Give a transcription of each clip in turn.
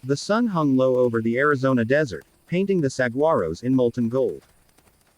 The sun hung low over the Arizona desert, painting the saguaros in molten gold.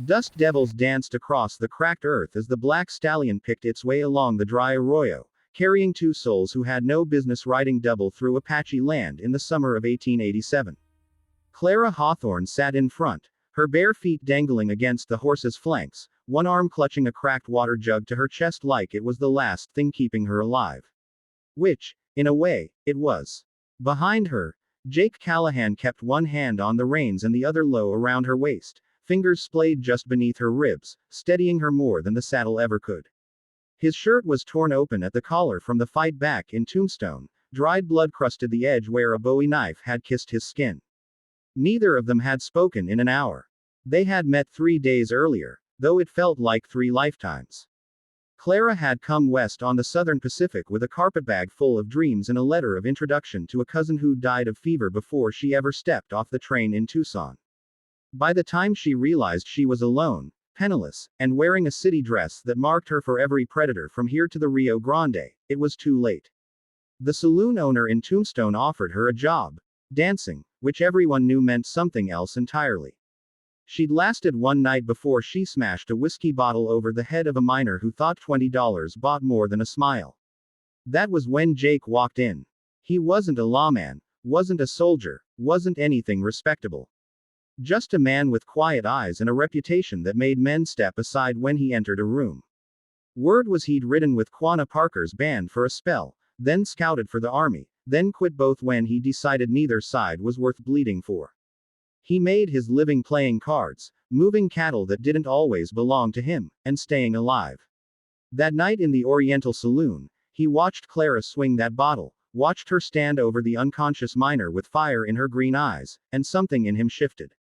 Dust devils danced across the cracked earth as the black stallion picked its way along the dry arroyo, carrying two souls who had no business riding double through Apache land in the summer of 1887. Clara Hawthorne sat in front, her bare feet dangling against the horse's flanks, one arm clutching a cracked water jug to her chest like it was the last thing keeping her alive. Which, in a way, it was. Behind her, Jake Callahan kept one hand on the reins and the other low around her waist, fingers splayed just beneath her ribs, steadying her more than the saddle ever could. His shirt was torn open at the collar from the fight back in Tombstone, dried blood crusted the edge where a Bowie knife had kissed his skin. Neither of them had spoken in an hour. They had met 3 days earlier, though it felt like 3 lifetimes. Clara had come west on the Southern Pacific with a carpetbag full of dreams and a letter of introduction to a cousin who died of fever before she ever stepped off the train in Tucson. By the time she realized she was alone, penniless, and wearing a city dress that marked her for every predator from here to the Rio Grande, it was too late. The saloon owner in Tombstone offered her a job, dancing, which everyone knew meant something else entirely. She'd lasted one night before she smashed a whiskey bottle over the head of a miner who thought $20 bought more than a smile. That was when Jake walked in. He wasn't a lawman, wasn't a soldier, wasn't anything respectable. Just a man with quiet eyes and a reputation that made men step aside when he entered a room. Word was he'd ridden with Quanah Parker's band for a spell, then scouted for the army, then quit both when he decided neither side was worth bleeding for. He made his living playing cards, moving cattle that didn't always belong to him, and staying alive. That night in the Oriental Saloon, he watched Clara swing that bottle, watched her stand over the unconscious miner with fire in her green eyes, and something in him shifted.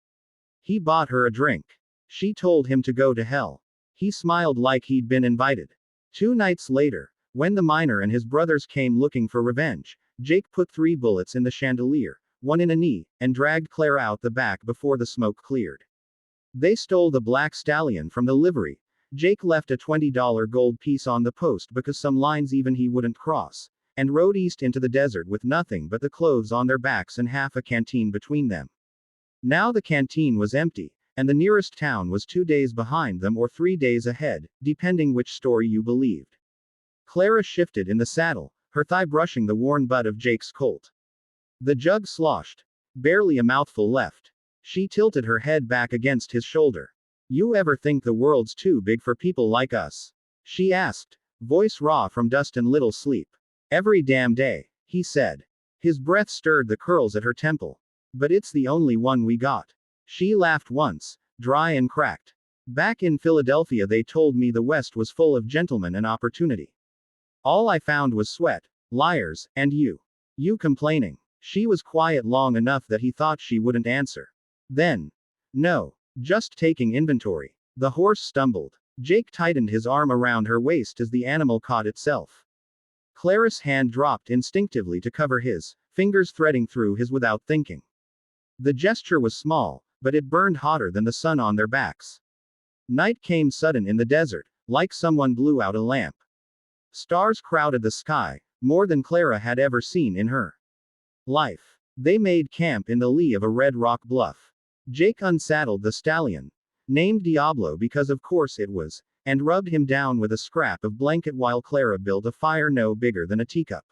He bought her a drink. She told him to go to hell. He smiled like he'd been invited. 2 nights later, when the miner and his brothers came looking for revenge, Jake put 3 bullets in the chandelier, 1 in a knee, and dragged Claire out the back before the smoke cleared. They stole the black stallion from the livery. Jake left a $20 gold piece on the post because some lines even he wouldn't cross, and rode east into the desert with nothing but the clothes on their backs and half a canteen between them. Now the canteen was empty, and the nearest town was 2 days behind them or 3 days ahead, depending which story you believed. Clara shifted in the saddle, her thigh brushing the worn butt of Jake's Colt. The jug sloshed. Barely a mouthful left. She tilted her head back against his shoulder. "You ever think the world's too big for people like us?" she asked, voice raw from dust and little sleep. "Every damn day," he said. His breath stirred the curls at her temple. "But it's the only one we got." She laughed once, dry and cracked. "Back in Philadelphia they told me the West was full of gentlemen and opportunity. All I found was sweat, liars, and you. You complaining." She was quiet long enough that he thought she wouldn't answer. Then, "No. Just taking inventory." The horse stumbled. Jake tightened his arm around her waist as the animal caught itself. Clara's hand dropped instinctively to cover his, fingers threading through his without thinking. The gesture was small, but it burned hotter than the sun on their backs. Night came sudden in the desert, like someone blew out a lamp. Stars crowded the sky, more than Clara had ever seen in her life. They made camp in the lee of a red rock bluff. Jake unsaddled the stallion, named Diablo because of course it was, and rubbed him down with a scrap of blanket while Clara built a fire no bigger than a teacup.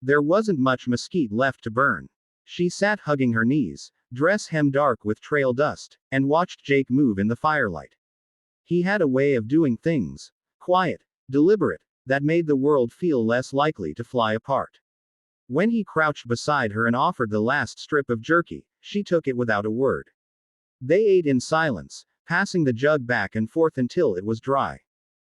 There wasn't much mesquite left to burn. She sat hugging her knees, dress hem dark with trail dust, and watched Jake move in the firelight. He had a way of doing things, quiet, deliberate, that made the world feel less likely to fly apart. When he crouched beside her and offered the last strip of jerky, she took it without a word. They ate in silence, passing the jug back and forth until it was dry.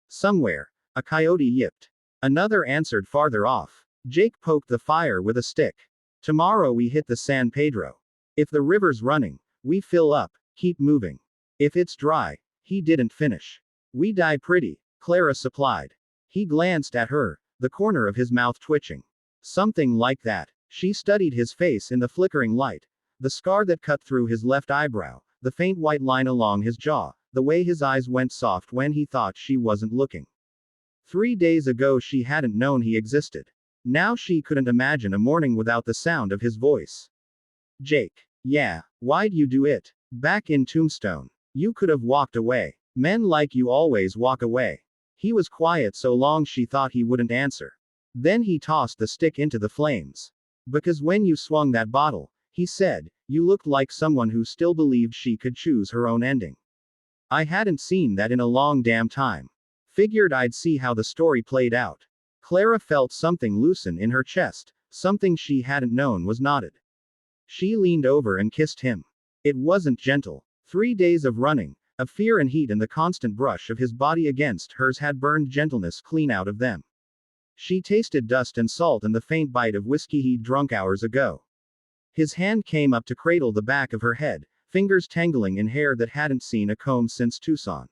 Somewhere, a coyote yipped. Another answered farther off. Jake poked the fire with a stick. "Tomorrow we hit the San Pedro. If the river's running, we fill up, keep moving. If it's dry," he didn't finish. "We die pretty," Clara supplied. He glanced at her, the corner of his mouth twitching. "Something like that." She studied his face in the flickering light. The scar that cut through his left eyebrow, the faint white line along his jaw, the way his eyes went soft when he thought she wasn't looking. 3 days ago she hadn't known he existed. Now she couldn't imagine a morning without the sound of his voice. Jake. Yeah, why'd you do it? Back in Tombstone. You could have walked away. Men like you always walk away. He was quiet so long she thought he wouldn't answer. Then he tossed the stick into the flames. Because when you swung that bottle, he said, you looked like someone who still believed she could choose her own ending. I hadn't seen that in a long damn time. Figured I'd see how the story played out. Clara felt something loosen in her chest, something she hadn't known was knotted. She leaned over and kissed him. It wasn't gentle. 3 days of running, of fear and heat, and the constant brush of his body against hers had burned gentleness clean out of them. She tasted dust and salt and the faint bite of whiskey he'd drunk hours ago. His hand came up to cradle the back of her head, fingers tangling in hair that hadn't seen a comb since Tucson.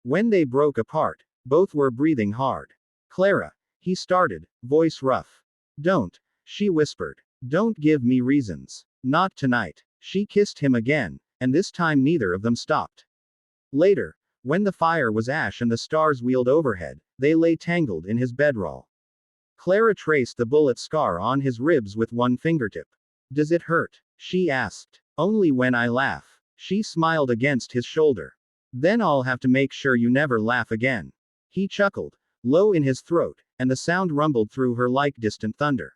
When they broke apart, both were breathing hard. Clara, he started, voice rough. Don't, she whispered. Don't give me reasons. Not tonight. She kissed him again, and this time neither of them stopped. Later, when the fire was ash and the stars wheeled overhead, they lay tangled in his bedroll. Clara traced the bullet scar on his ribs with one fingertip. Does it hurt? She asked. Only when I laugh. She smiled against his shoulder. Then I'll have to make sure you never laugh again. He chuckled, low in his throat, and the sound rumbled through her like distant thunder.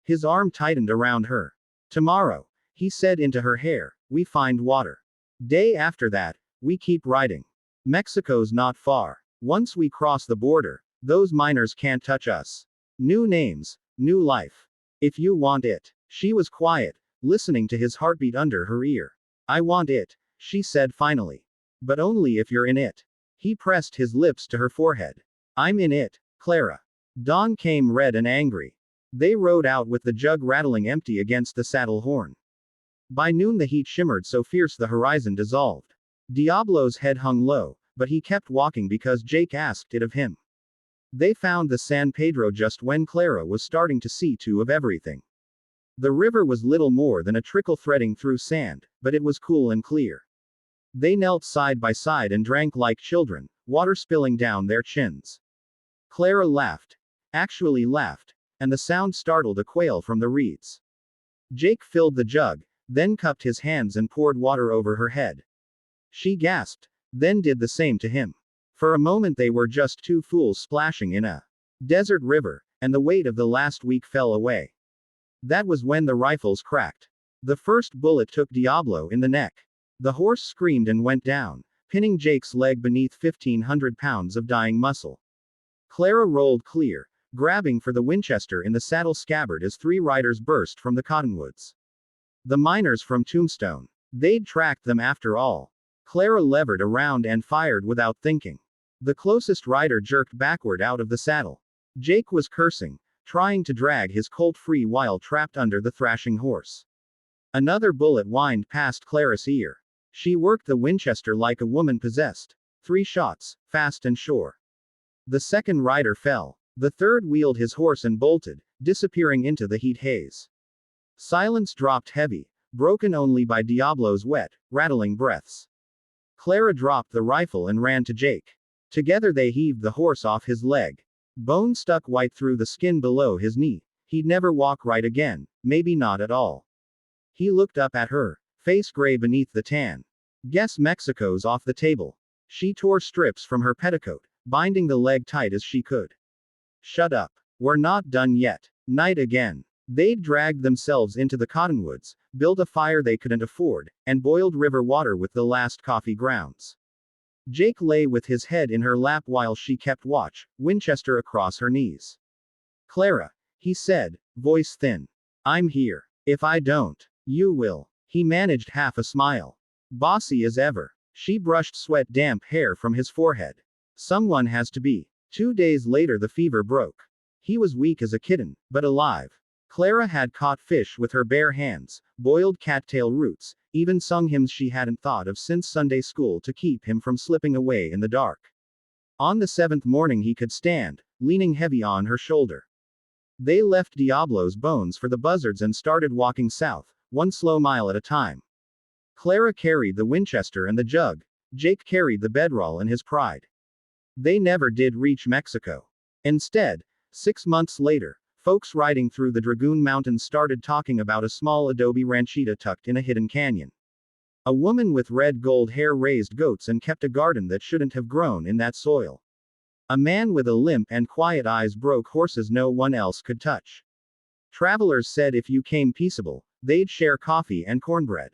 His arm tightened around her. Tomorrow, he said into her hair, we find water. Day after that, we keep riding. Mexico's not far. Once we cross the border, those miners can't touch us. New names, new life. If you want it. She was quiet, listening to his heartbeat under her ear. I want it, she said finally. But only if you're in it. He pressed his lips to her forehead. I'm in it, Clara. Dawn came red and angry. They rode out with the jug rattling empty against the saddle horn. By noon the heat shimmered so fierce the horizon dissolved. Diablo's head hung low, but he kept walking because Jake asked it of him. They found the San Pedro just when Clara was starting to see too of everything. The river was little more than a trickle threading through sand, but it was cool and clear. They knelt side by side and drank like children, water spilling down their chins. Clara laughed. Actually laughed, and the sound startled a quail from the reeds. Jake filled the jug, then cupped his hands and poured water over her head. She gasped, then did the same to him. For a moment they were just two fools splashing in a desert river, and the weight of the last week fell away. That was when the rifles cracked. The first bullet took Diablo in the neck. The horse screamed and went down, pinning Jake's leg beneath 1,500 pounds of dying muscle. Clara rolled clear, grabbing for the Winchester in the saddle scabbard as 3 riders burst from the cottonwoods. The miners from Tombstone. They'd tracked them after all. Clara levered around and fired without thinking. The closest rider jerked backward out of the saddle. Jake was cursing, trying to drag his colt free while trapped under the thrashing horse. Another bullet whined past Clara's ear. She worked the Winchester like a woman possessed. 3 shots, fast and sure. The second rider fell. The third wheeled his horse and bolted, disappearing into the heat haze. Silence dropped heavy, broken only by Diablo's wet, rattling breaths. Clara dropped the rifle and ran to Jake. Together they heaved the horse off his leg. Bone stuck white through the skin below his knee. He'd never walk right again, maybe not at all. He looked up at her, face gray beneath the tan. Guess Mexico's off the table. She tore strips from her petticoat, binding the leg tight as she could. Shut up. We're not done yet. Night again. They'd dragged themselves into the cottonwoods, built a fire they couldn't afford, and boiled river water with the last coffee grounds. Jake lay with his head in her lap while she kept watch, Winchester across her knees. Clara, he said, voice thin. I'm here. If I don't, you will. He managed half a smile. Bossy as ever. She brushed sweat damp hair from his forehead. Someone has to be. 2 days later the fever broke. He was weak as a kitten, but alive. Clara had caught fish with her bare hands, boiled cattail roots, even sung hymns she hadn't thought of since Sunday school to keep him from slipping away in the dark. On the 7th morning he could stand, leaning heavy on her shoulder. They left Diablo's bones for the buzzards and started walking south, 1 slow mile at a time. Clara carried the Winchester and the jug. Jake carried the bedroll and his pride. They never did reach Mexico. Instead, 6 months later, folks riding through the Dragoon Mountains started talking about a small adobe ranchita tucked in a hidden canyon. A woman with red gold hair raised goats and kept a garden that shouldn't have grown in that soil. A man with a limp and quiet eyes broke horses no one else could touch. Travelers said if you came peaceable, they'd share coffee and cornbread.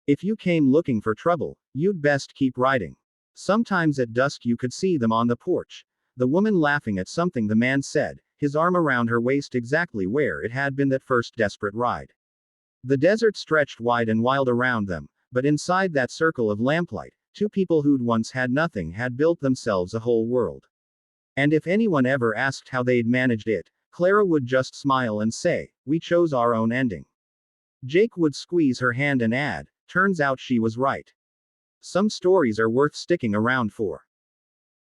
If you came looking for trouble, you'd best keep riding. Sometimes at dusk you could see them on the porch, the woman laughing at something the man said, his arm around her waist exactly where it had been that first desperate ride. The desert stretched wide and wild around them, but inside that circle of lamplight, two people who'd once had nothing had built themselves a whole world. And if anyone ever asked how they'd managed it, Clara would just smile and say, "We chose our own ending." Jake would squeeze her hand and add, "Turns out she was right." Some stories are worth sticking around for.